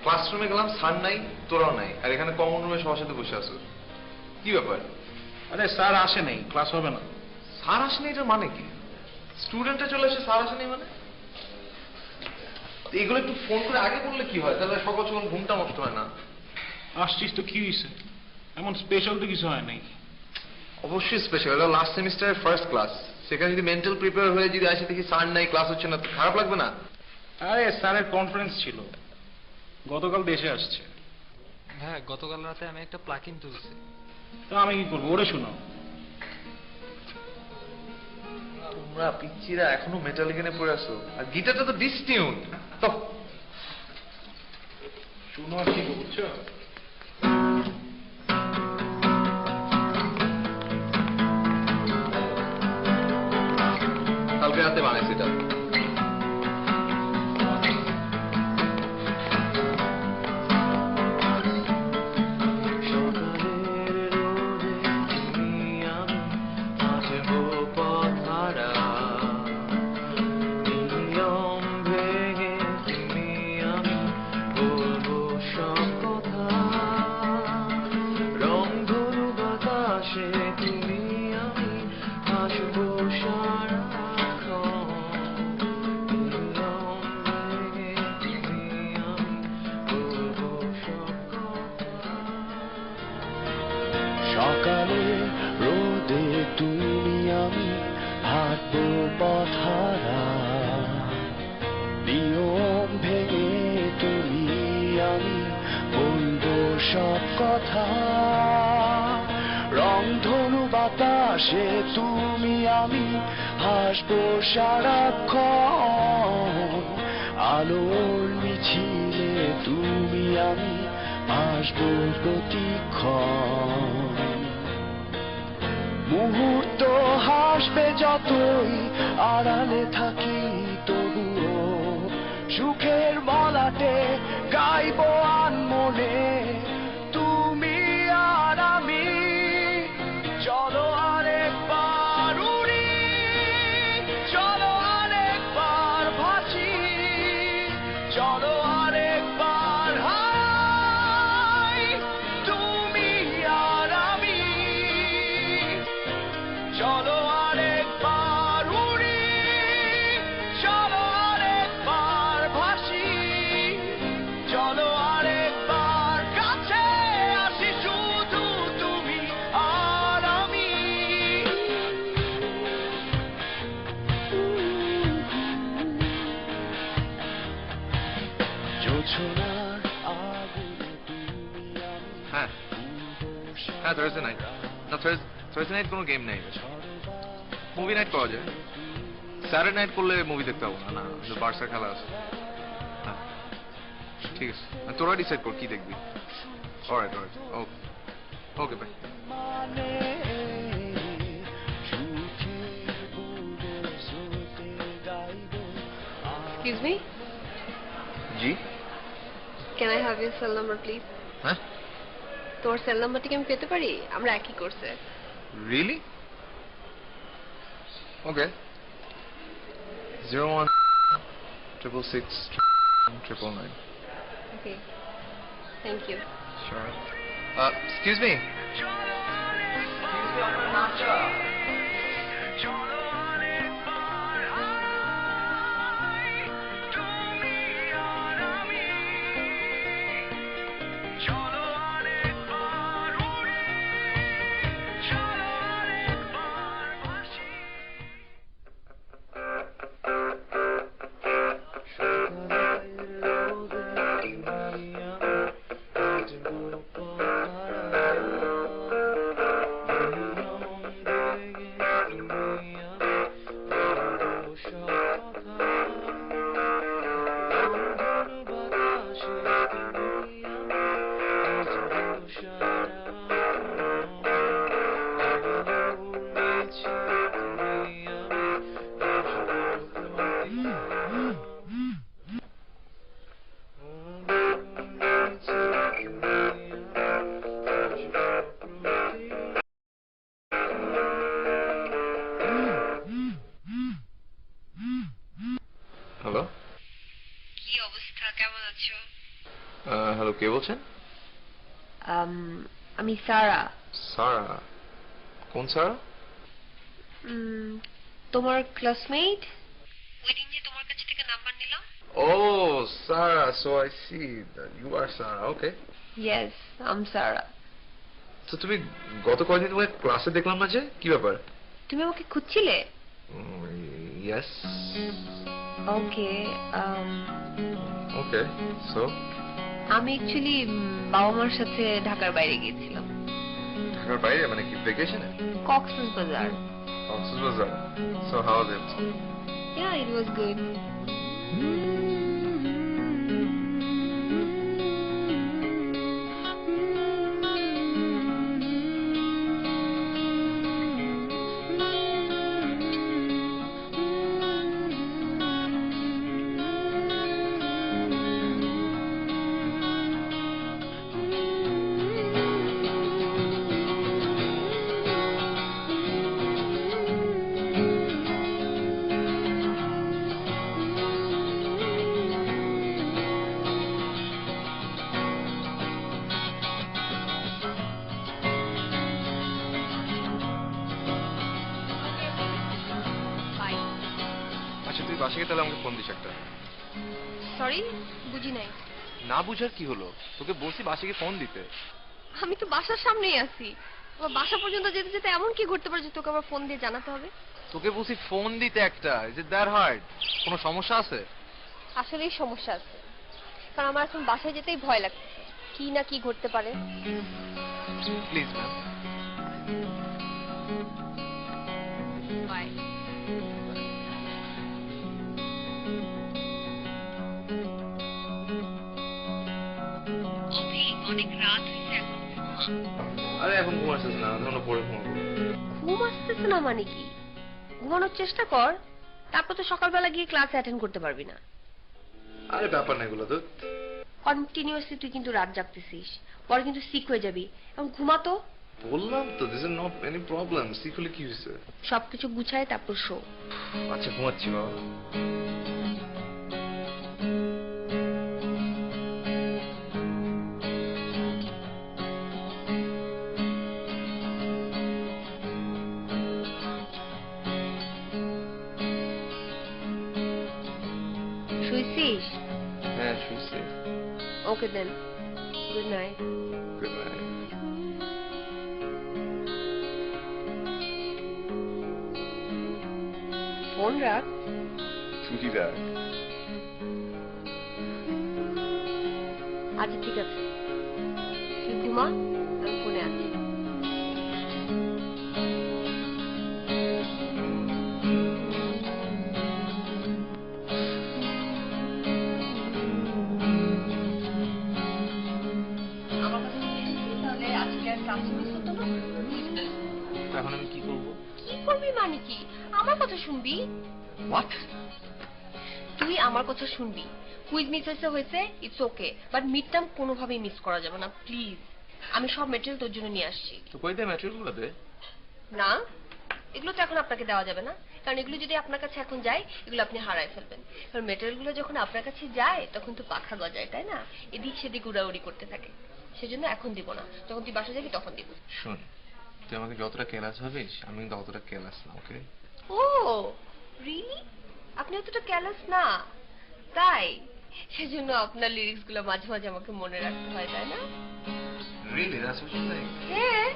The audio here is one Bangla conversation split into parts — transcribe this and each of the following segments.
ক্লাসরুমে গেলাম, স্যার নাই, তোরাও নাই, আর এখানে কমন রুমে সবার সাথে বসে আছো। কি ব্যাপার? আরে স্যার আসে নেই, ক্লাস হবে না। স্যার আসেনি এটার মানে কি? স্টুডেন্টে চলে এসে স্যার আসেনি মানে? এগুলো একটু ফোন করে আগে বললে কি হয়, তাহলে সকাল সকাল ঘুমটা নষ্ট হয় না। আসছিস তো কি হয়েছে, এমন স্পেশাল তো কিছু হয় নাই। অবশ্যই স্পেশাল, এটা লাস্ট সেমিস্টারের ফার্স্ট ক্লাস, সেখানে যদি মেন্টাল প্রিপেয়ার হয়ে যদি আসে দেখি স্যার নাই, ক্লাস হচ্ছে না, তো খারাপ লাগবে না? আরে স্যারের কনফারেন্স ছিল, গতকাল দেশে আসছে। হ্যাঁ, গতকাল রাতে আমি একটা প্লাকিন তুলছি। তো আমি কি করবো, ওরে শোনাও। তোমরা পিচ্চিরা এখনো মেটাল এখানে পড়ে আসো, আর গিটারটা তো ডিসটিউন। তো শুনো আর কি বুঝছো? কালকে রাতে বানাইছি এটা। সকালে রোদে তুমি আমি হাঁটবো পথহারা, নিয়ম ভেঙে তুমি আমি বলবো সব কথা। রংধনু বাতাসে তুমি আমি হাসবো সারাক্ষণ, আলোর মিছিলে তুমি আমি আসবো প্রতিক্ষণ। মুহূর্ত হাসবে যতই আড়ালে থাকি, তবুও সুখের মলাটে গাইবো আনমনে তুমি আর আমি। চলো আরেকবার উড়ি, চলো আরেকবার ভাসি, চলো আরেকবার হাই তুমি আর আমি। চলো আরেকবার উড়ি, চলো আরেকবার ভাসি, চলো আরেকবার কাছে আসি, শুধু তুমি আর আমি। জোছনার আগুনে তুমি আমি হ্যাঁ হ্যাঁ, থার্সডে নাইট না, থার্সডে নাইট কোনো গেম নেই, মুভি নাইট করা যায়। স্যাটারডে নাইট করলে মুভি দেখতে পাবো না, না বার্সার খেলা আছে। হ্যাঁ ঠিক আছে, তোরা ডিসাইড কর কি দেখবি। অলরাইট অলরাইট, ওকে ওকে বাই। মানে সুখের বুড়ো স্রোতে গাইবো। Excuse me? G Can I have your cell number, please? হ্যাঁ, তোমার সেল নাম্বারটা কি আমি পেতে পারি? আমরা একই কোর্সে। Really? Okay, 01666999. Okay. Thank you. Sure. Excuse me. কি অবস্থা, কেমন আছো? হ্যালো, কে বলছেন? আমি সারা। সারা? কোন সারা? তোমার ক্লাসমেট, ওই দিন যে তোমার কাছ থেকে নাম্বার নিলাম। Oh, Sarah. So I see that you are Sarah. Okay. Yes, I'm Sarah. তো তুমি গত কয়েকদিন তোমাকে ক্লাসে দেখলাম না যে, কি ব্যাপার? তুমি আমাকে খুঁজছিলে? Yes. ওকে। Okay. So আমি অ্যাকচুয়ালি বাবা মার সাথে ঢাকার বাইরে গিয়েছিলাম, ঢাকার বাইরে মানে কি ভ্যাকেশনে? Cox's Bazar. Cox's Bazar. So how was it? Yeah, it was good. Bye. আচ্ছা তুই বাসায় গিয়ে তাহলে আমাকে ফোন দিস একটা। সরি, বুঝি নাই। না বুঝার কি হলো? তোকে বলছি বাসায় গিয়ে ফোন দিতে। আমি তো বাসার সামনেই আছি। আবার বাসা পর্যন্ত যেতে যেতে এমন কি ঘটতে পারে যে তোকে আবার ফোন দিয়ে জানাতে হবে? তোকে বলছি ফোন দিতে একটা। Is it that hard? কোনো সমস্যা আছে? আসলেই সমস্যা আছে, কারণ আমার এখন বাসায় যেতেই ভয় লাগছে, কি না কি ঘটতে পারে। Please ma'am. বাই। অনেক রাত হয়েছে, এখন আরে এখন ঘুম আসতেছে না, ধরো পরে ঘুমাবো। ঘুম আসতেছে না মানে কি? ঘুমানোর চেষ্টা কর, তারপর তো সকালবেলা গিয়ে ক্লাস অ্যাটেন্ড করতে পারবি না। আরে ব্যাপার না এগুলো তো। কন্টিনিউয়াসলি তুই কিন্তু রাত জাগতেছিস, পরে কিন্তু সিক হয়ে যাবি। এখন ঘুমাতো। বললাম তো this is not any problem. Sick হলে কি হয়েছে? সবকিছু গুছায় তারপর শো। আচ্ছা ঘুমাচ্ছি বাবা। শুয়েছিস? হ্যাঁ শুয়েছি। Okay then, good night. Good night. Phone রাখ। তুই রাখ। আচ্ছা ঠিক আছে, তুই ঘুমা, আমি ফোনে আছি। আমার কথা শুনছিস, তাহলে আজকে আর ক্লাস মিস হতো না। এখন আমি কি করবো? কি করবি মানে কি? আমার কথা শুনবি। হোয়াট? তুই আমার কথা শুনবি। কুইজ মিস হয়েছে, it's okay, but mid term কোনোভাবেই মিস করা যাবে না, প্লিজ। আমি সব মেটেরিয়াল তোর জন্য নিয়ে আসছি। তো কই দে ম্যাটেরিয়ালগুলো দে। না, এগুলো তো এখন আপনাকে দেওয়া যাবে না, কারণ এগুলো যদি আপনার কাছে এখন যায়, এগুলো আপনি হারায় ফেলবেন। কারণ মেটেরিয়ালগুলো যখন আপনার কাছে যায় তখন তো পাখা গজায়, তাই না? এদিক সেদিক উড়াউড়ি করতে থাকে। সেজন্য এখন দিব না, যখন তুই বাসা যাবি তখন দিব। শোন, তুই আমাকে যতটা কেলাস ভাবিস আমি কিন্তু অতটা কেলাস না, ওকে? ও রিয়েলি? আপনি অতটা ক্যালাস না, তাই? সেজন্য আপনার লিরিক্স গুলো মাঝে মাঝে আমাকে মনে রাখতে হয়, তাই না? Really that's what you think? হ্যাঁ,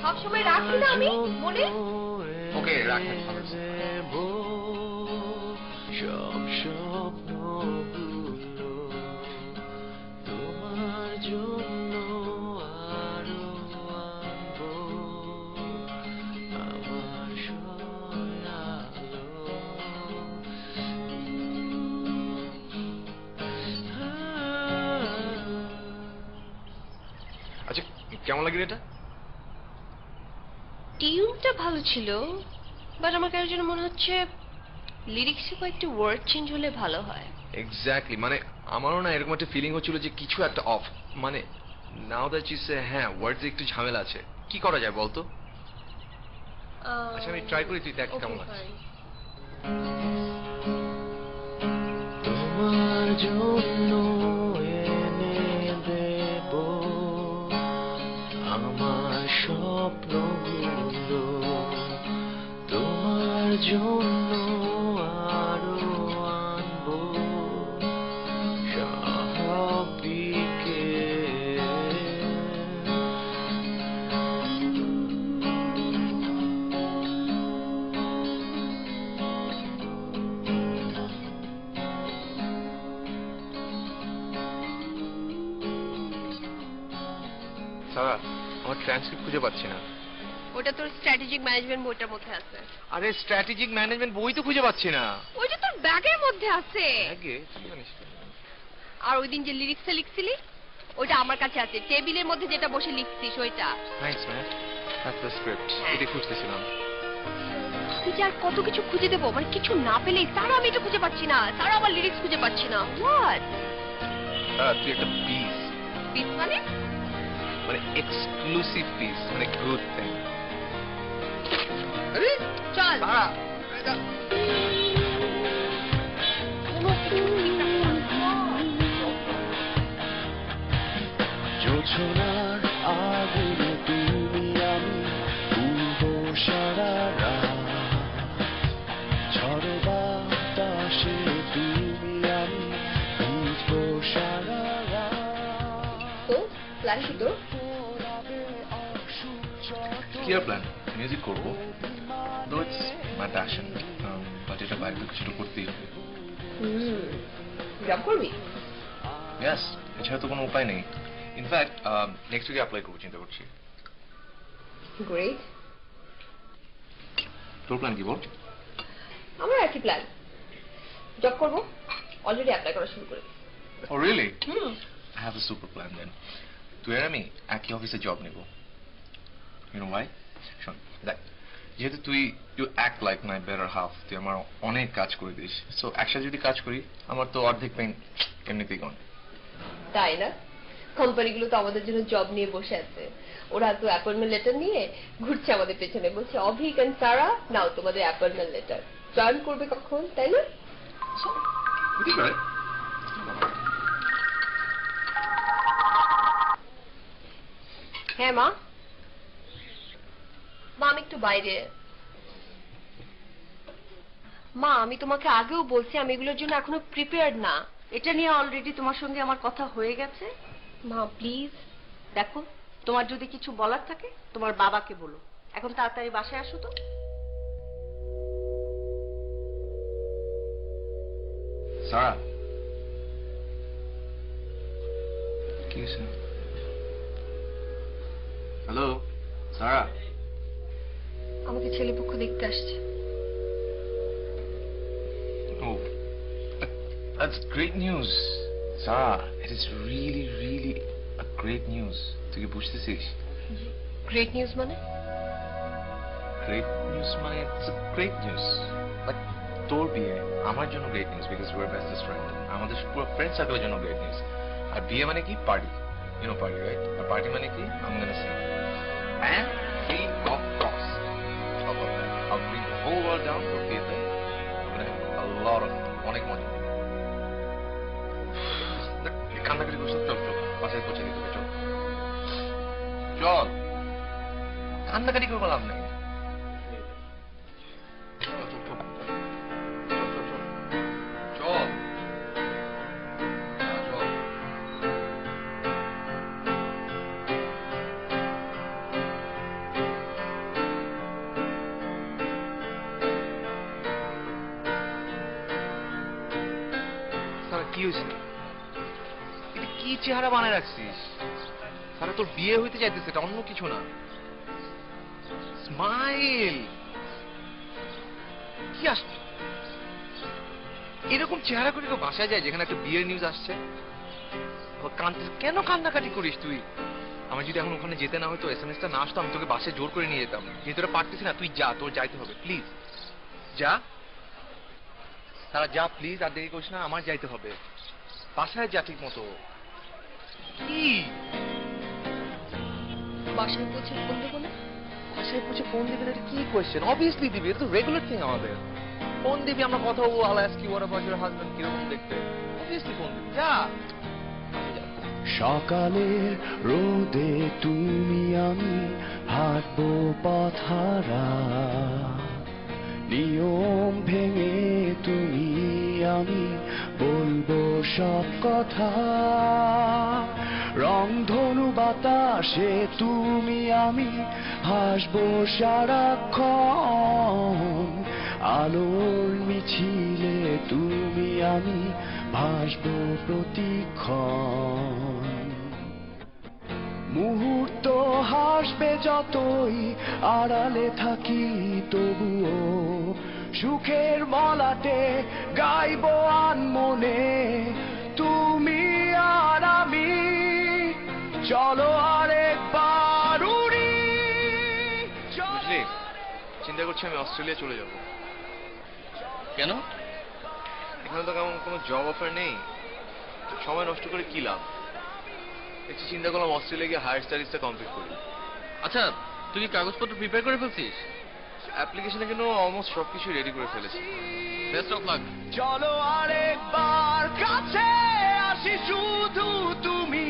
সব সময় রাখি না আমি মনে। ওকে রাখ। সব স্বপ্নগুলো তোমার জন্য আরো আনবো আমার সয়ালো। আচ্ছা কেমন লাগলো এটা? টিউনটা ভালো ছিল, বাট আমার কারোর জন্য মনে হচ্ছে লিরিক্সে কয়েকটি ওয়ার্ড চেঞ্জ হলে ভালো হয়। এক্স্যাক্টলি, মানে আমারও না এরকম একটা ফিলিং হচ্ছিল যে কিছু একটা অফ। মানে নাও দ্যাট ইউ সে, হ্যাঁ ওয়ার্ডসে একটু ঝামেলা আছে। কি করা যায় বলতো? আচ্ছা আমি ট্রাই করি, তুই দেখ কেমন আছে। তোমার জন্য এনে দেব আমার স্বপ্নগুলো, তোমার জন্য আরো আনবো স্বাভাবিকে। সারা, আমার ট্রান্সক্রিপ্ট খুঁজে পাচ্ছি না। ওটা তোর স্ট্র্যাটেজিক ম্যানেজমেন্ট বইটার মধ্যে আছে। আরে স্ট্র্যাটেজিক ম্যানেজমেন্ট বই তো খুঁজে পাচ্ছি না। ওইটা তোর ব্যাগের মধ্যে আছে। আগে কি জানিস? আর ওই দিন যে লিরিক্সটা লিখছিলি ওইটা আমার কাছে আছে, টেবিলের মধ্যে যেটা বসে লিখছিস ওইটা। Thanks man, that's the script. এটা খুঁজতেছিলাম। তুই যে আর কত কিছু খুঁজে দেবো, মানে কিছু না পেলেই সারা আমি এটা খুঁজে পাচ্ছি না, সারা আমার লিরিক্স খুঁজে পাচ্ছি না। হোয়াট? তুই একটা পিস, পিস মানে? মানে এক্সক্লুসিভ পিস, মানে গুড থিং। আরে চল সারা, জোছনার আগুনে তুমি আমি উড়বো সারা রাত, ঝড় বাতাসে তুমি আমি ভিজবো সারা রাত। তো প্ল্যান কি তোর? কি আর প্ল্যান? মিউজিক করবো, দো ইটস মাই প্যাশন, বাট এটা বাইরে থেকে কিছু করতেই হবে। জব করবি? ইয়েস, এছাড়া তো কোনো উপায় নেই। ইনফ্যাক্ট নেক্সট উইকে অ্যাপ্লাই করবো চিন্তা করছি। গ্রেট। তোর প্ল্যান কি বল? আমার একই প্ল্যান, জব করবো, অলরেডি অ্যাপ্লাই করা শুরু করে। ও really? I have a super plan then. তুই আর আমি একই অফিসে জব নেব। You know why? শোন, দেখ, যেহেতু তুই you act like my better half, তুই আমার অনেক কাজ করে দিস, সো একসাথে যদি কাজ করি আমার তো অর্ধেক পেন এমনিতেই গন। তাই না? কোম্পানিগুলো তো আমাদের জন্য জব নিয়ে বসে আছে, ওরা তো অ্যাপয়েন্টমেন্ট লেটার নিয়ে ঘুরছে আমাদের পেছনে, বলছে অভিক এন্ড সারা নাও তোমাদের অ্যাপয়েন্টমেন্ট লেটার। জয়েন করবে কখন, তাই না? বুঝতে পারে? হ্যাঁ মা, মা আমি একটু বাইরে। মা আমি তোমাকে আগেও বলছি আমি এগুলোর জন্য এখনো প্রিপেয়ার্ড না। এটা নিয়ে অলরেডি তোমার সঙ্গে আমার কথা হয়ে গেছে। মা প্লিজ। দেখো, তোমার যদি কিছু বলার থাকে তোমার বাবাকে বলো। এখন তাড়াতাড়ি বাসায় আসো তো। সারা, কি হয়েছে? হ্যালো সারা, আমাকে ছেলেপক্ষ দেখতে আসছে। Oh, that's great news. Sarah, it is really, really a great news. তুই কি বুঝতেছিস? গ্রেট নিউজ মানে? Great news মানে it's a great news. Like তোর বিয়ে আমার জন্য great news because we're bestest friend. আমাদের পুরো ফ্রেন্ড সার্কেলের জন্য great news. আর বিয়ে মানে কি? Party. You know party, right? আর পার্টি মানে কি? I'm gonna sing. And free of cost. Top of that. I'll bring the whole world down for theater. I'm gonna have a lot of অনেক মজা। কান্নাকাটি করছিস, চল চল বাসায় পৌঁছে দিতে হবে, চল চল, কান্নাকাটি করে লাভ নেই। চল চল চল চল চল চল চল চল। সারা কি হয়েছে? এটা কি চেহারা বানায় রাখছিস? সারা তোর বিয়ে হইতে চাইতেছে, এটা অন্য কিছু না। স্মাইল। কি আসছে? এরকম চেহারা করে কেউ বাসায় যায় যেখানে একটা বিয়ের নিউজ আসছে? কেন কান্নাকাটি করিস তুই? আমার যদি এখন ওখানে যেতে না হয়তো, SMS টা না আসতো, আমি তোকে বাসায় জোর করে নিয়ে যেতাম। যেহেতু তোরা পারতেছি না, তুই যা, তোর যাইতে হবে, প্লিজ যা। তারা যা প্লিজ, আর দেরি করিস না, আমার যাইতে হবে। বাসায় যা ঠিক মতো। কি বাসায় পৌঁছে ফোন দেবো না? বাসায় পৌঁছে ফোন দিবি না? এটা কি কোয়েশ্চেন? অবভিয়াসলি দিবি, এটা তো রেগুলার থিং আমাদের। ফোন দিবি, আমরা কথা বলবো, I'll ask you what about your husband, কিরকম দেখতে। সিরিয়াসলি ফোন যা। সকালের রোদে তুমি আমি হাঁটবো পথহারা, নিয়ম ভেঙে তুমি আমি বলবো সব কথা, রংধনু বাতাসে তুমি আমি হাসবো সারাক্ষণ, আলোর মিছিলে তুমি আমি ভাসবো প্রতিক্ষণ। মুহূর্ত হাসবে যতই আড়ালে থাকি তবুও, সুখের মলাটে গাইবো আনমনে তুমি আর আমি, চলো আরেকবার উড়ি। বুঝলি, চিন্তা করছি আমি অস্ট্রেলিয়া চলে যাব। কেন? এখানে তো কেমন কোনো জব অফার নেই, সময় নষ্ট করে কি লাভ। একটু চিন্তা করলাম অস্ট্রেলিয়া গিয়ে হায়ার স্টাডিজটা কমপ্লিট করি। আচ্ছা, তুই কি কাগজপত্র প্রিপেয়ার করে ফেলছিস? অ্যাপ্লিকেশনে কিন্তু অলমোস্ট সবকিছু রেডি করে ফেলেছি। Best of luck. চলো আরেকবার কাছে আসি, শুধু তুমি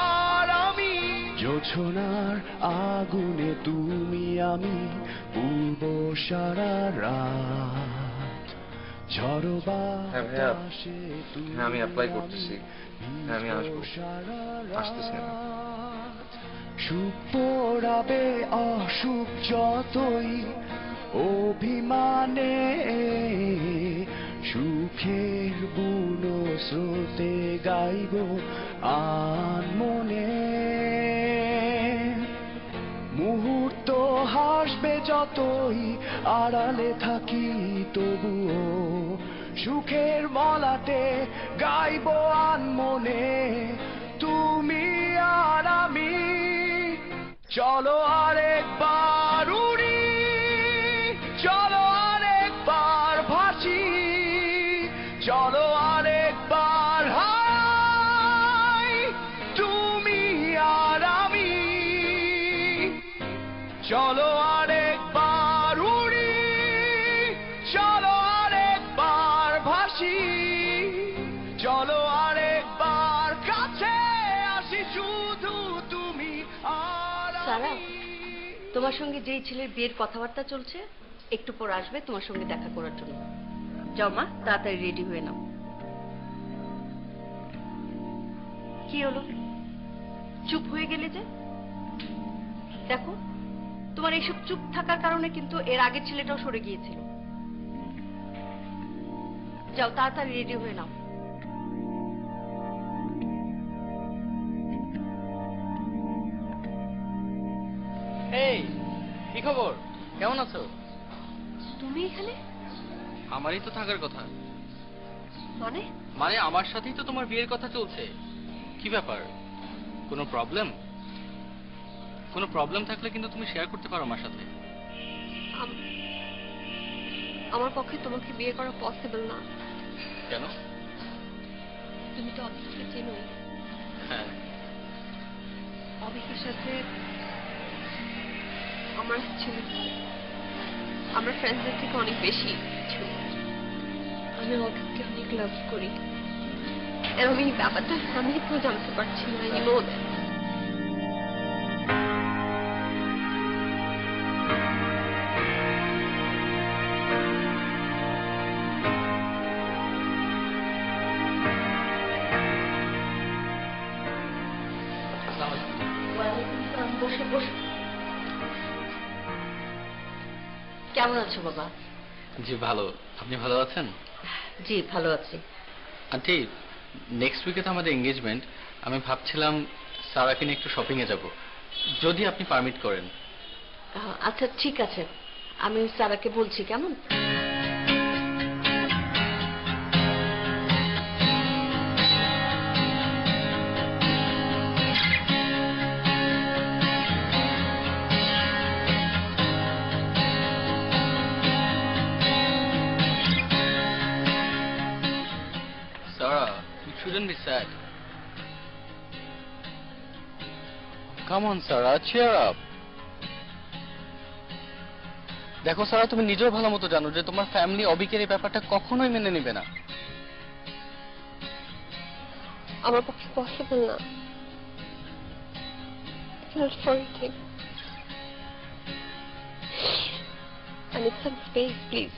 আর আমি, জোছনার আগুনে তুমি আমি পূর্ব সারা রাত, ঝড়ো হ্যাঁ ভাইয়া, বাতাসে তুমি হ্যাঁ আমি অ্যাপ্লাই করতেছি। হ্যাঁ আমি আসবো, আসতেছি আমি। সুখ পোড়াবে অসুখ যতই অভিমানে, সুখের বুনো স্রোতে গাইব আনমনে, মুহূর্ত হাসবে যতই আড়ালে থাকি তবুও, সুখের মলাটে গাইব আনমনে তুমি আর আমি, চলো আরেকবার উড়ি, চলো আরেকবার ভাসি, চলো আরেকবার হাই তুমি আর আমি, চলো আরেকবার উড়ি, চলো আরেকবার ভাসি, চলো আরেকবার কাছে আসি, শুধু তুমি আর সারা, তোমার সঙ্গে যেই ছেলের বিয়ের কথাবার্তা চলছে একটু পর আসবে তোমার সঙ্গে দেখা করার জন্য। যাও মা, তাড়াতাড়ি রেডি হয়ে নাও। কি হলো, চুপ হয়ে গেলে যে? দেখো, তোমার এইসব চুপ থাকার কারণে কিন্তু এর আগের ছেলেটাও সরে গিয়েছিল। যাও তাড়াতাড়ি রেডি হয়ে নাও। এই, কি খবর? কেমন আছো? তুমি এখানে? আমারই তো থাকার কথা। মানে? মানে আমার সাথেই তো তোমার বিয়ের কথা চলছে। কি ব্যাপার, কোনো প্রবলেম? কোনো প্রবলেম থাকলে কিন্তু তুমি শেয়ার করতে পারো আমার সাথে। আমার পক্ষে তোমাকে বিয়ে করা পসিবল না। কেন? তুমি তো অবিককে চেনোই। হ্যাঁ। অবিকের সাথে আমার অ্যাকচুয়ালি আমরা ফ্রেন্ডসদের থেকে অনেক বেশি কিছু। আমি অবিককে অনেক লাভ করি, আর আমি এই ব্যাপারটা আমি কেউ জানতে পারছি না। You know that. বসে বসে। কেমন আছো বাবা? জি ভালো, আপনি ভালো আছেন? জি ভালো আছি। আন্টি, নেক্সট উইকে তো আমাদের এঙ্গেজমেন্ট। আমি ভাবছিলাম সারাকে নিয়ে একটু শপিং এ যাব, যদি আপনি পারমিট করেন। আচ্ছা ঠিক আছে, আমি সারাকে বলছি। কেমন? Sarah, you shouldn't be sad. Come on, Sarah, cheer up. দেখো সারা, তুমি নিজেও ভালো মতো জানো যে তোমার ফ্যামিলি অবিকের এই ব্যাপারটা কখনোই মেনে নেবে না। আমার পক্ষে পসিবল না। It's not for anything. I need some space, please.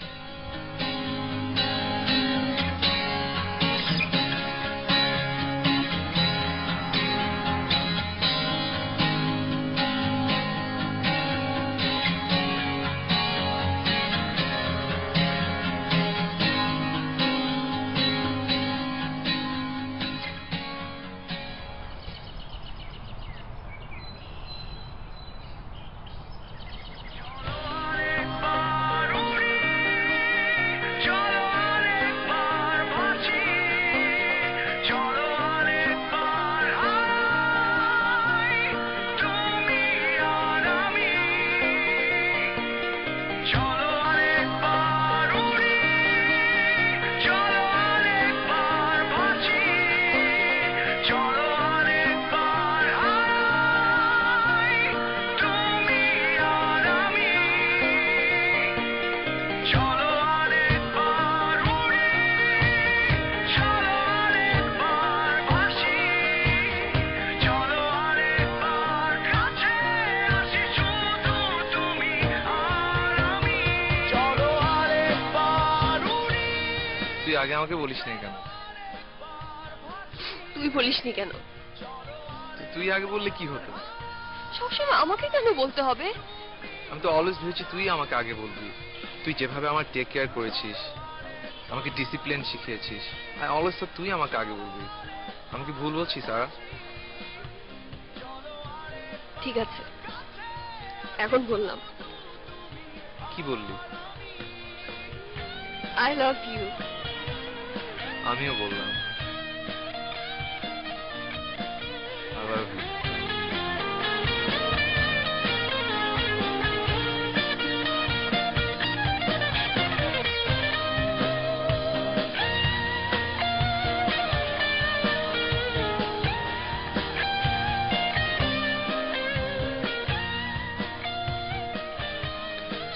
তুই আগে আমাকে বলিস নাই কেন? তুই বলিসনি কেন? তুই আগে বললে কি হতো? সবসময় আমাকে কেন বলতে হবে? আমি তো অলওয়েজ ভেবেছি তুই আমাকে আগে বলবি। তুই যেভাবে আমার টেক কেয়ার করেছিস, আমাকে ডিসিপ্লিন শিখিয়েছিস, আই অলওয়েজ তো তুই আমাকে আগে বলবি। আমি কি ভুল বলছি সারা? ঠিক আছে, এখন বললাম। কি বললি? I love you. আমিও বললাম I love you.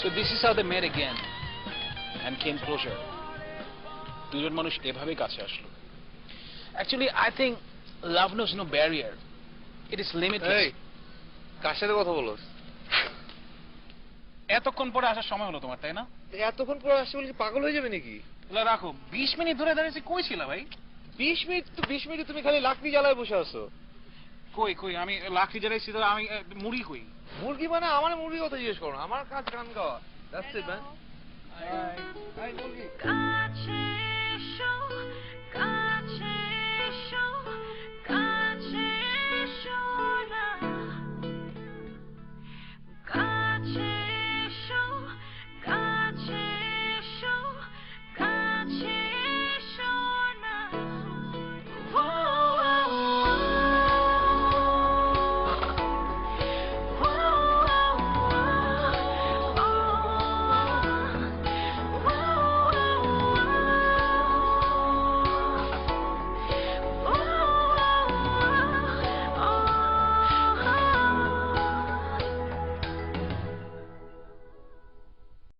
So this is how they met again and came closer. দুজন মানুষ এভাবেই কাছে আসলো। Actually, I think love knows no barrier. It is limitless. এই কার সাথে কথা বলছ? এতক্ষণ পরে আসার সময় হলো তোমার, তাই না? এতক্ষণ পর আসছে বলে কি পাগল হয়ে যাবে নাকি? এগুলো রাখো। 20 মিনিট ধরে দাঁড়িয়েছি, কই ছিল ভাই? 20 মিনিট তো 20 মিনিট তুমি খালি লাকড়ি জ্বালায় বসে আছো। কই আমি লাকড়ি জ্বালাইছি, তো আমি মুড়ি কই? মুরগি মানে আমার মুরগির কথা জিজ্ঞেস করো, আমার কাজ গান গাওয়া। That's it man. কাছে